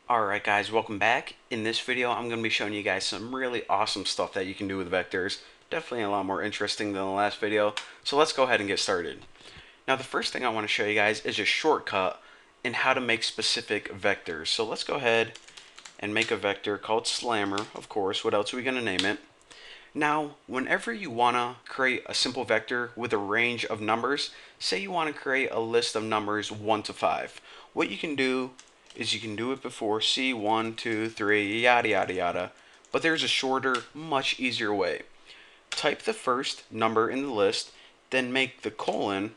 Alright guys, welcome back. In this video I'm going to be showing you guys some really awesome stuff that you can do with vectors. Definitely a lot more interesting than the last video. So let's go ahead and get started. Now the first thing I want to show you guys is a shortcut in how to make specific vectors. So let's go ahead and make a vector called slammer, of course. What else are we going to name it? Now, whenever you want to create a simple vector with a range of numbers, say you want to create a list of numbers 1 to 5, what you can do is you can do it before C, 1, 2, 3, yada yada yada, but there's a shorter, much easier way. Type the first number in the list, then make the colon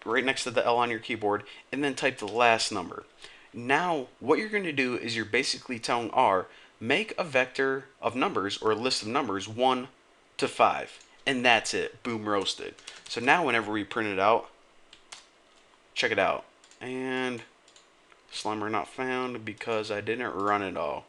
right next to the L on your keyboard, and then type the last number. Now, what you're going to do is you're basically telling R, make a vector of numbers or a list of numbers 1 to 5. And that's it. Boom, roasted. So now whenever we print it out, check it out. And slammer not found because I didn't run it all.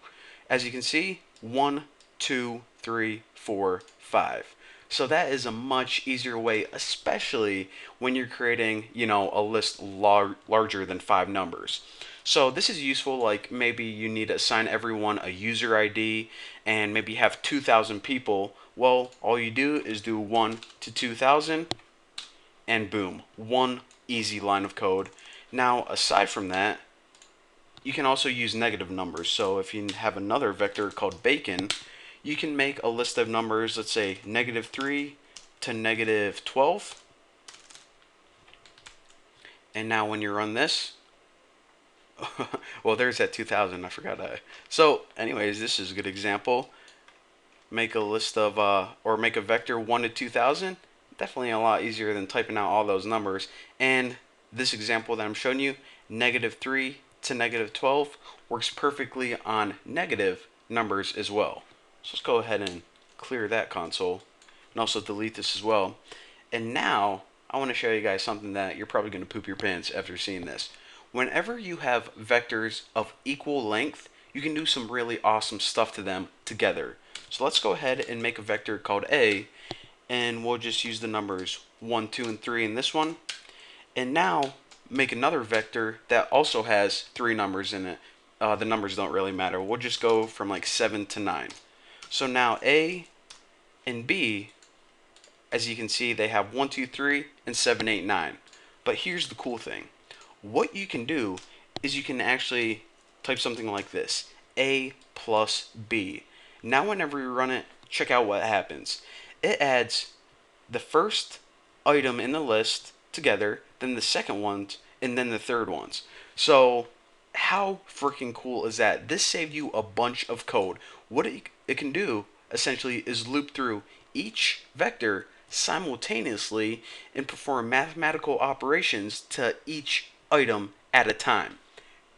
As you can see, 1, 2, 3, 4, 5. So that is a much easier way, especially when you're creating, a list larger than 5 numbers. So this is useful, like maybe you need to assign everyone a user ID and maybe have 2,000 people. Well, all you do is do 1 to 2,000 and boom, one easy line of code. Now, aside from that, you can also use negative numbers. So if you have another vector called bacon, you can make a list of numbers, let's say -3 to -12. And now when you run this, well, there's that 2000, I forgot that. So anyways, this is a good example. Make a list of, or make a vector 1 to 2000. Definitely a lot easier than typing out all those numbers. And this example that I'm showing you, -3 to -12, works perfectly on negative numbers as well. So let's go ahead and clear that console and also delete this as well. And now I want to show you guys something that you're probably going to poop your pants after seeing this. Whenever you have vectors of equal length, you can do some really awesome stuff to them together. So let's go ahead and make a vector called A, and we'll just use the numbers 1, 2, and 3 in this one. And now make another vector that also has 3 numbers in it. The numbers don't really matter. We'll just go from like 7 to 9. So now A and B, as you can see, they have 1, 2, 3, and 7, 8, 9. But here's the cool thing. What you can do is you can actually type something like this, A plus B. Now whenever you run it, check out what happens. It adds the first item in the list together, then the second ones, and then the third ones. So how freaking cool is that? This saved you a bunch of code. What it can do essentially is loop through each vector simultaneously and perform mathematical operations to each item at a time.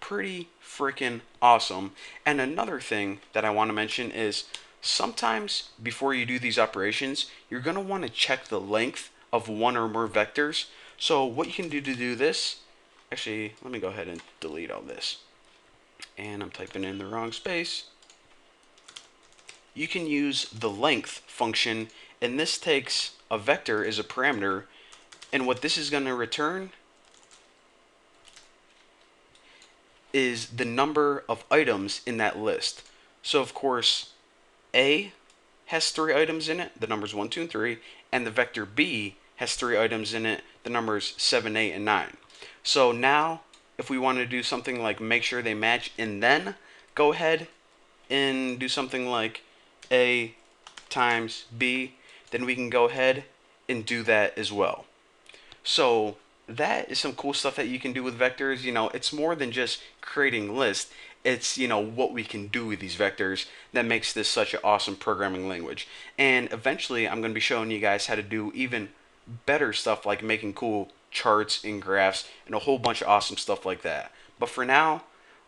Pretty freaking awesome. And another thing that I want to mention is sometimes before you do these operations, you're going to want to check the length of one or more vectors. So what you can do to do this, actually, let me go ahead and delete all this. And I'm typing in the wrong space. You can use the length function, and this takes a vector as a parameter, and what this is going to return is the number of items in that list. So of course, A has 3 items in it, the numbers 1, 2, and 3, and the vector B has 3 items in it, the numbers 7, 8, and 9. So now, if we want to do something like make sure they match and then go ahead and do something like A times B, then we can go ahead and do that as well. So that is some cool stuff that you can do with vectors. It's more than just creating lists. It's, what we can do with these vectors that makes this such an awesome programming language. And eventually I'm going to be showing you guys how to do even better stuff like making cool charts and graphs and a whole bunch of awesome stuff like that. But for now,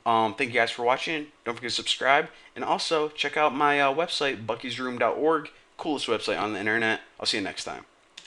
thank you guys for watching. Don't forget to subscribe. And also check out my website, buckysroom.org. Coolest website on the internet. I'll see you next time.